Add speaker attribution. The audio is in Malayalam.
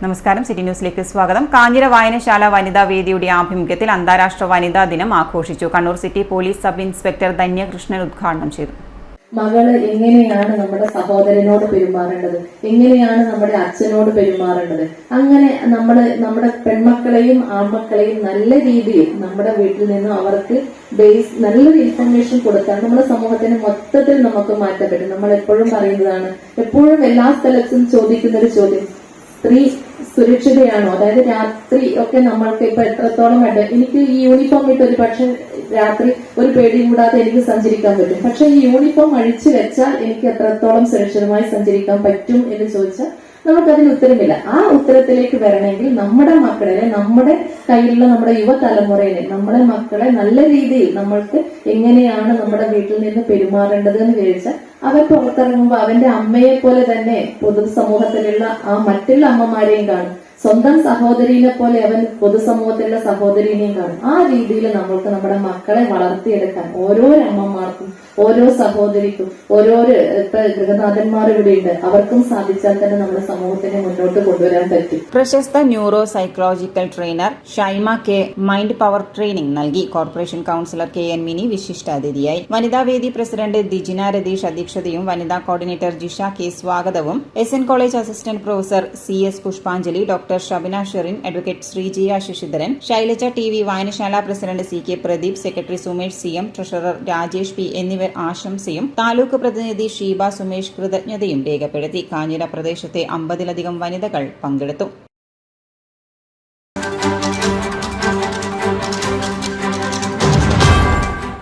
Speaker 1: നമസ്കാരം. സിറ്റി ന്യൂസിലേക്ക് സ്വാഗതം. കാഞ്ഞിര വായനശാല വനിതാ വേദിയുടെ ആഭിമുഖ്യത്തിൽ അന്താരാഷ്ട്ര വനിതാ ദിനം ആഘോഷിച്ചു. Kannur city police sub inspector Dhanyakrishnan ഉദ്ഘാടനം ചെയ്തു.
Speaker 2: മകള് എങ്ങനെയാണ് നമ്മുടെ സഹോദരനോട് പെരുമാറേണ്ടത്, എങ്ങനെയാണ് നമ്മുടെ അച്ഛനോട് പെരുമാറേണ്ടത്, അങ്ങനെ നമ്മുടെ പെൺമക്കളെയും ആൺമക്കളെയും നല്ല രീതിയിൽ നമ്മുടെ വീട്ടിൽ നിന്നും അവർക്ക് നല്ലൊരു ഇൻഫർമേഷൻ കൊടുത്താൽ നമ്മുടെ സമൂഹത്തിന് മൊത്തത്തിൽ നമുക്ക് മാറ്റാൻ പറ്റും. നമ്മൾ എപ്പോഴും പറയുന്നതാണ്, എപ്പോഴും എല്ലാ സ്ഥലത്തും ചോദിക്കുന്ന ഒരു ചോദ്യം, സ്ത്രീ സുരക്ഷിതയാണോ? അതായത് രാത്രി ഒക്കെ നമ്മൾക്ക് ഇപ്പൊ എത്രത്തോളം വേണ്ട, എനിക്ക് ഈ യൂണിഫോം ഇട്ട് ഒരു പക്ഷെ രാത്രി ഒരു പേടി കൂടാതെ എനിക്ക് സഞ്ചരിക്കാൻ പറ്റും. പക്ഷെ ഈ യൂണിഫോം അഴിച്ചു വെച്ചാൽ എനിക്ക് എത്രത്തോളം സുരക്ഷിതമായി സഞ്ചരിക്കാൻ പറ്റും എന്ന് ചോദിച്ചാൽ നമുക്കതിന് ഉത്തരമില്ല. ആ ഉത്തരത്തിലേക്ക് വരണമെങ്കിൽ നമ്മുടെ മക്കളെ, നമ്മുടെ കയ്യിലുള്ള നമ്മുടെ യുവതലമുറയിലെ നമ്മുടെ മക്കളെ നല്ല രീതിയിൽ നമ്മൾക്ക് എങ്ങനെയാണ് നമ്മുടെ വീട്ടിൽ നിന്ന് പെരുമാറേണ്ടത് എന്ന് ചോദിച്ചാൽ അവൻ പുറത്തിറങ്ങുമ്പോൾ അവന്റെ അമ്മയെ പോലെ തന്നെ പൊതുസമൂഹത്തിലുള്ള ആ മറ്റുള്ള അമ്മമാരെയും കാണും. സ്വന്തം സഹോദരീനെ പോലെ അവൻ പൊതുസമൂഹത്തിലുള്ള സഹോദരീനെയും കാണും. ആ രീതിയിൽ നമ്മൾക്ക് നമ്മുടെ മക്കളെ വളർത്തിയെടുക്കാൻ ഓരോ അമ്മമാർക്കും ഓരോ സഹോദരിക്കും ഓരോരോ ഗൃഹനാഥന്മാർ ഇവിടെയുണ്ട്, അവർക്കും സാധിച്ചാൽ തന്നെ നമ്മുടെ സമൂഹത്തിനെ മുന്നോട്ട് കൊണ്ടുവരാൻ പറ്റും.
Speaker 1: പ്രശസ്ത neuro psychological trainer Shaima K mind power training നൽകി. Corporation councillor K N Mini വിശിഷ്ടാതിഥിയായി. വനിതാവേദി പ്രസിഡന്റ് ദിജിന രതീഷ് അധ്യക്ഷതയും വനിതാ കോർഡിനേറ്റർ ജിഷ കെ സ്വാഗതവും, SN college assistant professor CS Pushpanjali, doctor Shabina Sherin, advocate Sreejiya Sasidharan, Shailaja TV, വായനശാല president CK Pradeep, secretary Sumesh CM, treasurer Rajesh P എന്നിവർ ആശംസയും താലൂക്ക് പ്രതിനിധി ഷീബ സുമേഷ് കൃതജ്ഞതയും രേഖപ്പെടുത്തി. കാഞ്ഞിര പ്രദേശത്തെ 50-ലധികം വനിതകൾ പങ്കെടുത്തു.